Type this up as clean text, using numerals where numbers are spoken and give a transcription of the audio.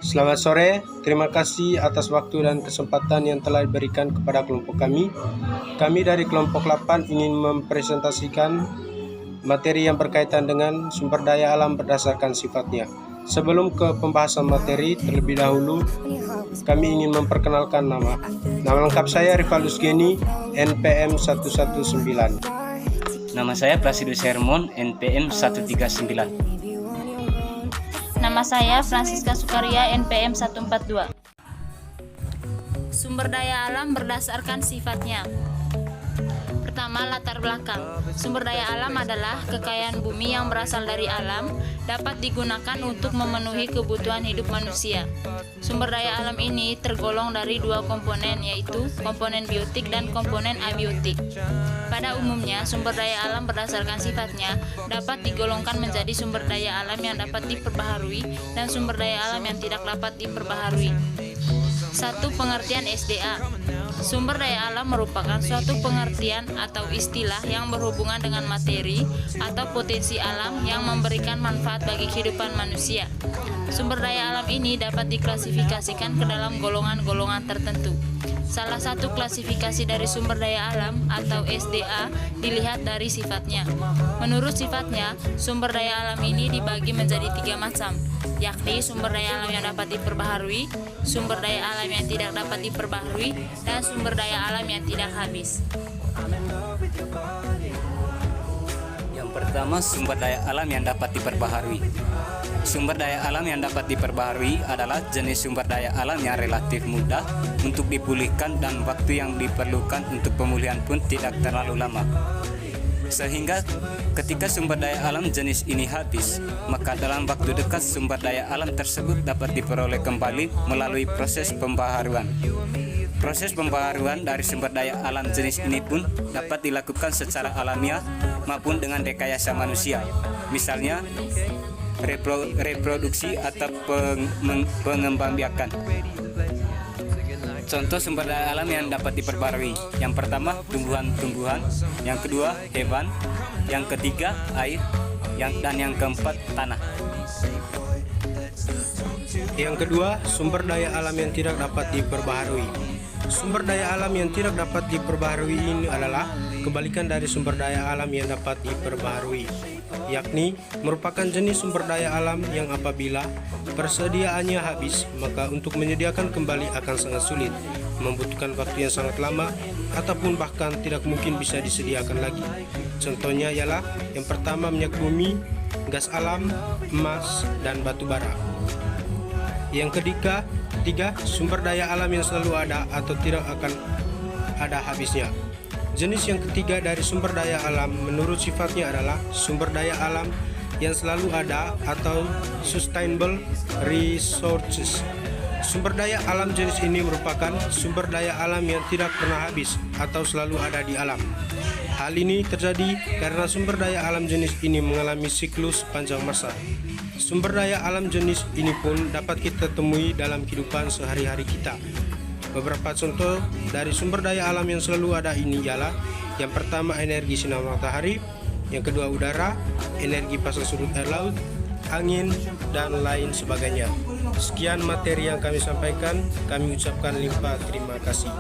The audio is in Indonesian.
Selamat sore, terima kasih atas waktu dan kesempatan yang telah diberikan kepada kelompok kami. Kami dari kelompok 8 ingin mempresentasikan materi yang berkaitan dengan sumber daya alam berdasarkan sifatnya. Sebelum ke pembahasan materi, terlebih dahulu kami ingin memperkenalkan nama. Nama lengkap saya Rivalus Geni, NPM 119. Nama saya Placido Sermon, NPM 139. Nama saya Francisca Sukaria, NPM 142. Sumber daya alam berdasarkan sifatnya. Pertama, latar belakang. Sumber daya alam adalah kekayaan bumi yang berasal dari alam, dapat digunakan untuk memenuhi kebutuhan hidup manusia. Sumber daya alam ini tergolong dari dua komponen, yaitu komponen biotik dan komponen abiotik. Pada umumnya, sumber daya alam berdasarkan sifatnya dapat digolongkan menjadi sumber daya alam yang dapat diperbaharui dan sumber daya alam yang tidak dapat diperbaharui. 1. Pengertian SDA. Sumber daya alam merupakan suatu pengertian atau istilah yang berhubungan dengan materi atau potensi alam yang memberikan manfaat bagi kehidupan manusia. Sumber daya alam ini dapat diklasifikasikan ke dalam golongan-golongan tertentu. Salah satu klasifikasi dari sumber daya alam atau SDA dilihat dari sifatnya. Menurut sifatnya, sumber daya alam ini dibagi menjadi 3 macam, yakni sumber daya alam yang dapat diperbaharui, sumber daya alam yang tidak dapat diperbaharui, dan sumber daya alam yang tidak habis. Yang pertama, sumber daya alam yang dapat diperbaharui. Sumber daya alam yang dapat diperbaharui adalah jenis sumber daya alam yang relatif mudah untuk dipulihkan dan waktu yang diperlukan untuk pemulihan pun tidak terlalu lama. Sehingga ketika sumber daya alam jenis ini habis, maka dalam waktu dekat sumber daya alam tersebut dapat diperoleh kembali melalui proses pembaharuan. Proses pembaharuan dari sumber daya alam jenis ini pun dapat dilakukan secara alamiah maupun dengan rekayasa manusia. Misalnya, reproduksi atau pengembangbiakan. Contoh sumber daya alam yang dapat diperbarui. Yang pertama, tumbuhan-tumbuhan. Yang kedua, hewan. Yang ketiga, air. Dan yang keempat, tanah. Yang kedua, sumber daya alam yang tidak dapat diperbaharui. Sumber daya alam yang tidak dapat diperbaharui ini adalah kebalikan dari sumber daya alam yang dapat diperbaharui, yakni merupakan jenis sumber daya alam yang apabila persediaannya habis, maka untuk menyediakan kembali akan sangat sulit, membutuhkan waktu yang sangat lama, ataupun bahkan tidak mungkin bisa disediakan lagi. Contohnya ialah yang pertama minyak bumi, gas alam, emas, dan batu bara. Yang ketiga, sumber daya alam yang selalu ada atau tidak akan ada habisnya. Jenis yang ketiga dari sumber daya alam menurut sifatnya adalah sumber daya alam yang selalu ada atau sustainable resources. Sumber daya alam jenis ini merupakan sumber daya alam yang tidak pernah habis atau selalu ada di alam. Hal ini terjadi karena sumber daya alam jenis ini mengalami siklus panjang masa. Sumber daya alam jenis ini pun dapat kita temui dalam kehidupan sehari-hari kita. Beberapa contoh dari sumber daya alam yang selalu ada ini ialah yang pertama energi sinar matahari, yang kedua udara, energi pasang surut air laut, angin, dan lain sebagainya. Sekian materi yang kami sampaikan, kami ucapkan limpah terima kasih.